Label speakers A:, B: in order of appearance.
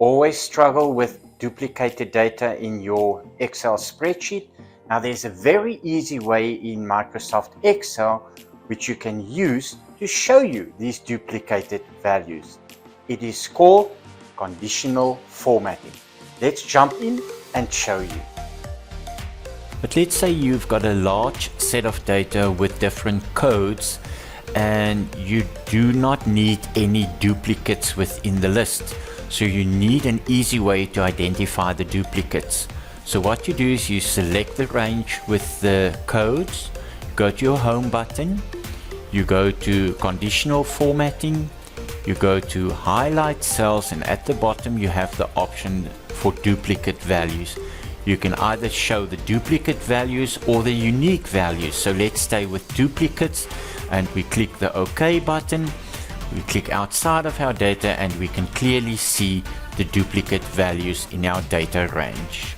A: Always struggle with duplicated data in your Excel spreadsheet? Now there's a very easy way in Microsoft Excel which you can use to show you these duplicated values. It is called conditional formatting. Let's jump in and show you.
B: But let's say you've got a large set of data with different codes and you do not need any duplicates within the list. So you need an easy way to identify the duplicates. So what you do is you select the range with the codes, go to your home button, you go to conditional formatting, you go to highlight cells, and at the bottom you have the option for duplicate values. You can either show the duplicate values or the unique values. So let's stay with duplicates and we click the OK button. We click outside of our data and we can clearly see the duplicate values in our data range.